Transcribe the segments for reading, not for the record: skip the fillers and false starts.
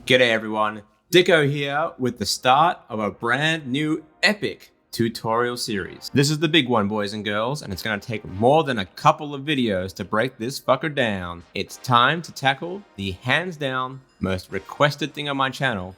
G'day everyone, Dikko here with the start of a brand new epic tutorial series. This is the big one, boys and girls, and it's going to take more than a couple of videos to break this fucker down. It's time to tackle the hands down most requested thing on my channel,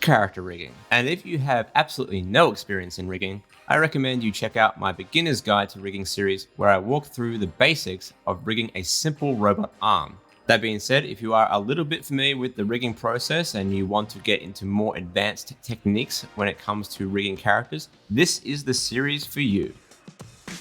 character rigging. And if you have absolutely no experience in rigging, I recommend you check out my beginner's guide to rigging series where I walk through the basics of rigging a simple robot arm. That being said, if you are a little bit familiar with the rigging process and you want to get into more advanced techniques when it comes to rigging characters, this is the series for you.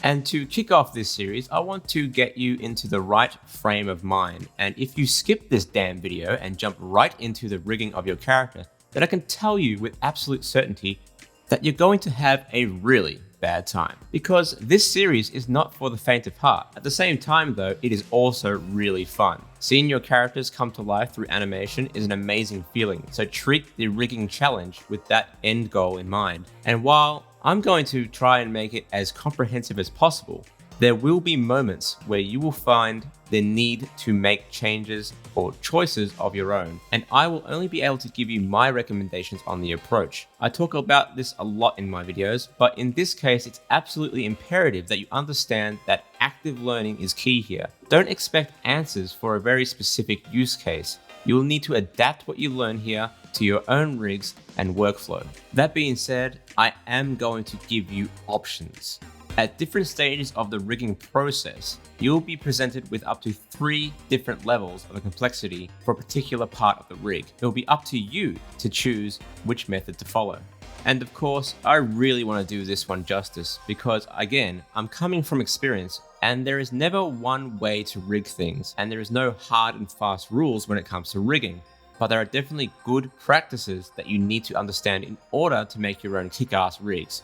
And to kick off this series, I want to get you into the right frame of mind. And if you skip this damn video and jump right into the rigging of your character, then I can tell you with absolute certainty that you're going to have a really bad time. Because this series is not for the faint of heart. At the same time though, it is also really fun. Seeing your characters come to life through animation is an amazing feeling, so treat the rigging challenge with that end goal in mind. And while I'm going to try and make it as comprehensive as possible, there will be moments where you will find the need to make changes or choices of your own, and I will only be able to give you my recommendations on the approach. I talk about this a lot in my videos, but in this case, it's absolutely imperative that you understand that active learning is key here. Don't expect answers for a very specific use case. You will need to adapt what you learn here to your own rigs and workflow. That being said, I am going to give you options. At different stages of the rigging process, you'll be presented with up to 3 different levels of complexity for a particular part of the rig. It'll be up to you to choose which method to follow. And of course, I really want to do this one justice because, again, I'm coming from experience and there is never one way to rig things, and there is no hard and fast rules when it comes to rigging. But there are definitely good practices that you need to understand in order to make your own kick-ass rigs.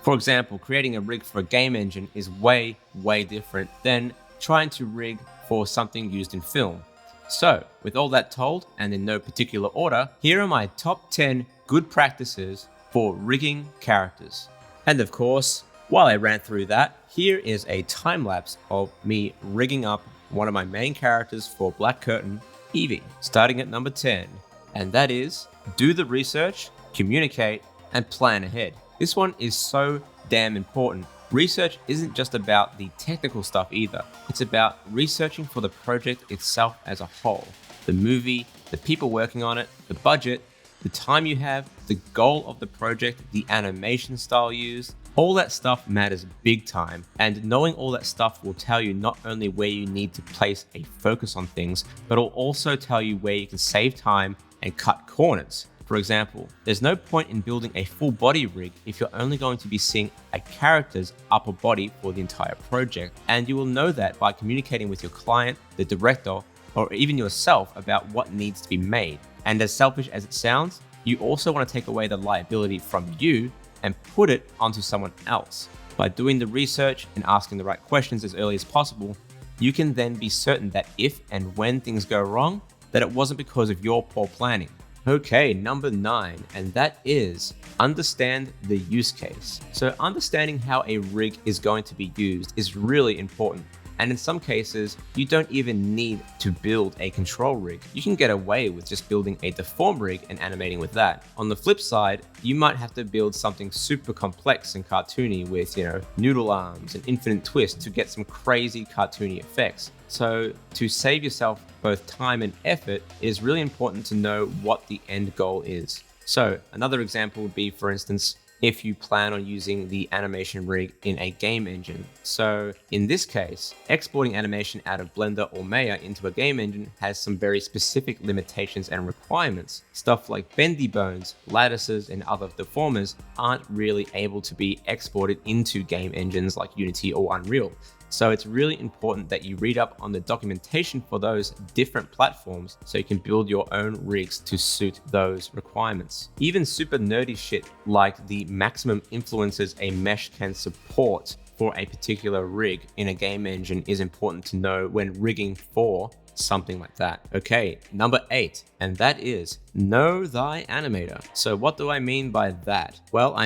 For example, creating a rig for a game engine is way different than trying to rig for something used in film. So, with all that told, and in no particular order, here are my top 10 good practices for rigging characters. And of course, while I ran through that, here is a time lapse of me rigging up one of my main characters for Black Curtain, Evie, starting at number 10. And that is, do the research, communicate, and plan ahead. This one is so damn important. Research isn't just about the technical stuff either. It's about researching for the project itself as a whole. The movie, the people working on it, the budget, the time you have, the goal of the project, the animation style used. All that stuff matters big time. And knowing all that stuff will tell you not only where you need to place a focus on things, but it'll also tell you where you can save time and cut corners. For example, there's no point in building a full body rig if you're only going to be seeing a character's upper body for the entire project. And you will know that by communicating with your client, the director, or even yourself about what needs to be made. And as selfish as it sounds, you also want to take away the liability from you and put it onto someone else. By doing the research and asking the right questions as early as possible, you can then be certain that if and when things go wrong, that it wasn't because of your poor planning. Okay, number 9, and that is understand the use case. So understanding how a rig is going to be used is really important. And in some cases, you don't even need to build a control rig. You can get away with just building a deform rig and animating with that. On the flip side, you might have to build something super complex and cartoony with, noodle arms and infinite twists to get some crazy cartoony effects. So to save yourself both time and effort, it is really important to know what the end goal is. So another example would be, for instance, if you plan on using the animation rig in a game engine. So in this case, exporting animation out of Blender or Maya into a game engine has some very specific limitations and requirements. Stuff like bendy bones, lattices, and other deformers aren't really able to be exported into game engines like Unity or Unreal. So it's really important that you read up on the documentation for those different platforms so you can build your own rigs to suit those requirements. Even super nerdy shit like the maximum influences a mesh can support for a particular rig in a game engine is important to know when rigging for something like that. Okay, number 8, and that is know thy animator. So what do I mean by that? Well,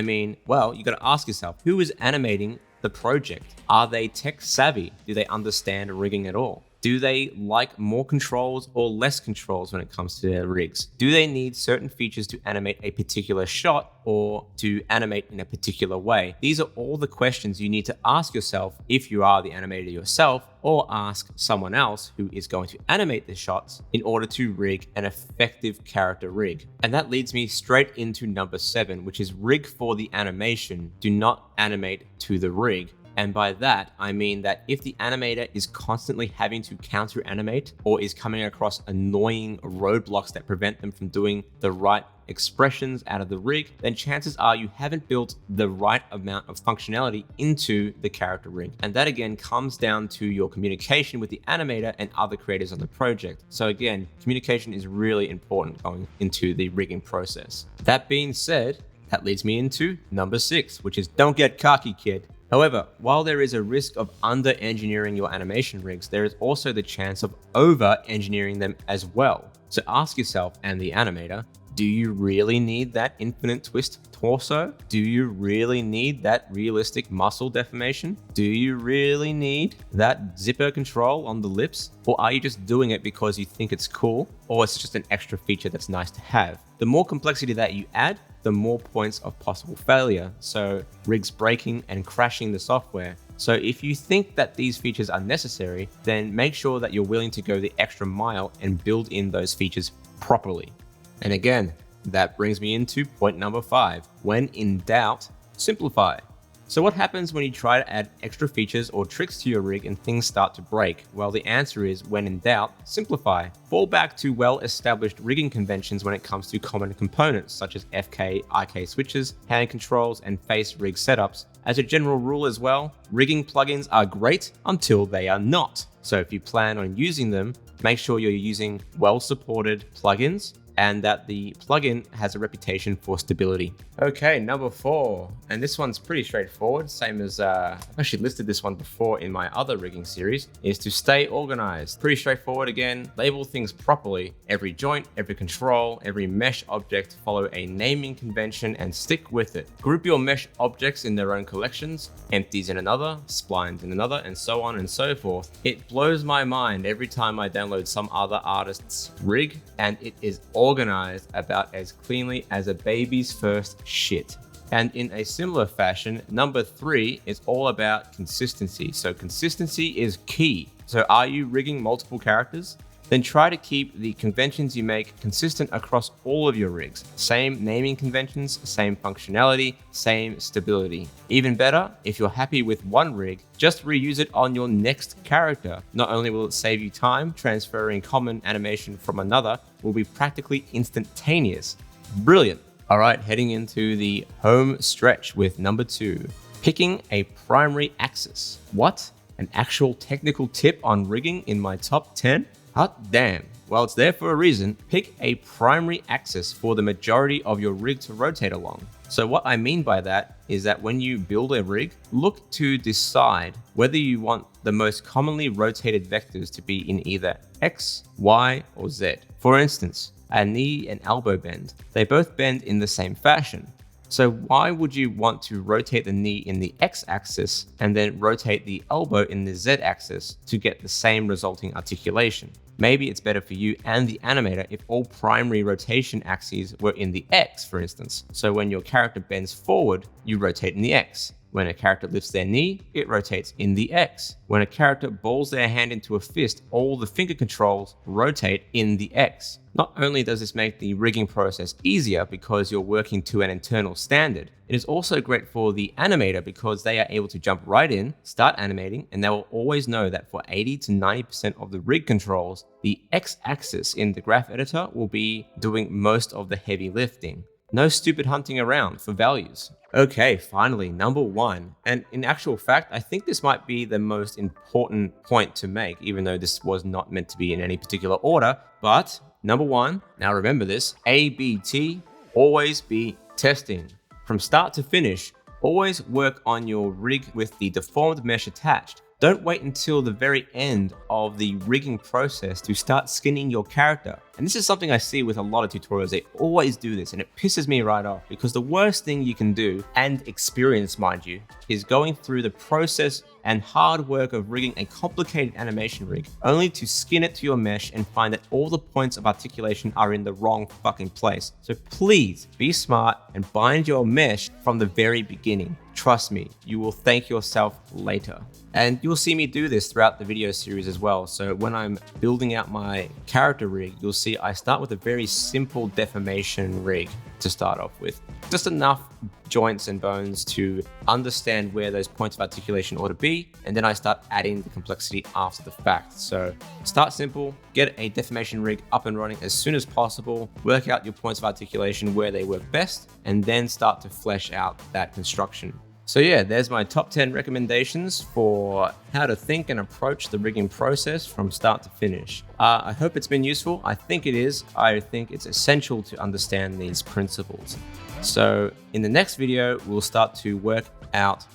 you gotta ask yourself, who is animating the project? Are they tech savvy? Do they understand rigging at all? Do they like more controls or less controls when it comes to their rigs? Do they need certain features to animate a particular shot or to animate in a particular way? These are all the questions you need to ask yourself if you are the animator yourself, or ask someone else who is going to animate the shots in order to rig an effective character rig. And that leads me straight into number 7, which is rig for the animation. Do not animate to the rig. And by that, I mean that if the animator is constantly having to counter animate or is coming across annoying roadblocks that prevent them from doing the right expressions out of the rig, then chances are you haven't built the right amount of functionality into the character rig. And that again comes down to your communication with the animator and other creators on the project. So again, communication is really important going into the rigging process. That being said, that leads me into number 6, which is don't get cocky, kid. However, while there is a risk of under-engineering your animation rigs, there is also the chance of over-engineering them as well. So ask yourself and the animator, do you really need that infinite twist torso? Do you really need that realistic muscle deformation? Do you really need that zipper control on the lips? Or are you just doing it because you think it's cool, or it's just an extra feature that's nice to have? The more complexity that you add, the more points of possible failure, so rigs breaking and crashing the software. So if you think that these features are necessary, then make sure that you're willing to go the extra mile and build in those features properly. And again, that brings me into point number 5. When in doubt, simplify. So what happens when you try to add extra features or tricks to your rig and things start to break? Well, the answer is, when in doubt, simplify. Fall back to well-established rigging conventions when it comes to common components such as FK, IK switches, hand controls, and face rig setups. As a general rule as well, rigging plugins are great until they are not. So if you plan on using them, make sure you're using well-supported plugins and that the plugin has a reputation for stability. Okay, number 4, and this one's pretty straightforward, same as I've actually listed this one before in my other rigging series, is to stay organized. Pretty straightforward again, label things properly. Every joint, every control, every mesh object, follow a naming convention and stick with it. Group your mesh objects in their own collections, empties in another, splines in another, and so on and so forth. It blows my mind every time I download some other artist's rig, and it is organized about as cleanly as a baby's first shit. And in a similar fashion, number 3 is all about consistency. So consistency is key. So are you rigging multiple characters? Then try to keep the conventions you make consistent across all of your rigs. Same naming conventions, same functionality, same stability. Even better, if you're happy with one rig, just reuse it on your next character. Not only will it save you time, transferring common animation from another will be practically instantaneous. Brilliant. All right, heading into the home stretch with number 2, picking a primary axis. What? An actual technical tip on rigging in my top 10? Hot damn. Well, it's there for a reason. Pick a primary axis for the majority of your rig to rotate along. So what I mean by that is that when you build a rig, look to decide whether you want the most commonly rotated vectors to be in either X, Y, or Z. For instance, a knee and elbow bend. They both bend in the same fashion. So why would you want to rotate the knee in the X-axis and then rotate the elbow in the Z-axis to get the same resulting articulation? Maybe it's better for you and the animator if all primary rotation axes were in the X, for instance. So when your character bends forward, you rotate in the X. When a character lifts their knee, it rotates in the X. When a character balls their hand into a fist, all the finger controls rotate in the X. Not only does this make the rigging process easier because you're working to an internal standard, it is also great for the animator because they are able to jump right in, start animating, and they will always know that for 80 to 90% of the rig controls, the X-axis in the graph editor will be doing most of the heavy lifting. No stupid hunting around for values. Okay, finally, number 1. And in actual fact, I think this might be the most important point to make, even though this was not meant to be in any particular order. But number 1, now remember this, ABT, always be testing. From start to finish, always work on your rig with the deformed mesh attached. Don't wait until the very end of the rigging process to start skinning your character. And this is something I see with a lot of tutorials. They always do this and it pisses me right off, because the worst thing you can do, and experience mind you, is going through the process and hard work of rigging a complicated animation rig only to skin it to your mesh and find that all the points of articulation are in the wrong fucking place. So please be smart and bind your mesh from the very beginning. Trust me, you will thank yourself later. And you'll see me do this throughout the video series as well. So when I'm building out my character rig, you'll see I start with a very simple deformation rig to start off with. Just enough joints and bones to understand where those points of articulation ought to be, and then I start adding the complexity after the fact. So start simple, get a deformation rig up and running as soon as possible, work out your points of articulation where they work best, and then start to flesh out that construction. So yeah, there's my top 10 recommendations for how to think and approach the rigging process from start to finish. I hope it's been useful. I think it is. I think it's essential to understand these principles. So in the next video, we'll start to work out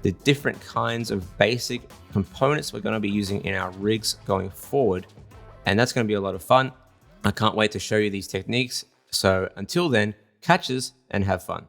the different kinds of basic components we're going to be using in our rigs going forward. And that's going to be a lot of fun. I can't wait to show you these techniques. So until then, catches and have fun.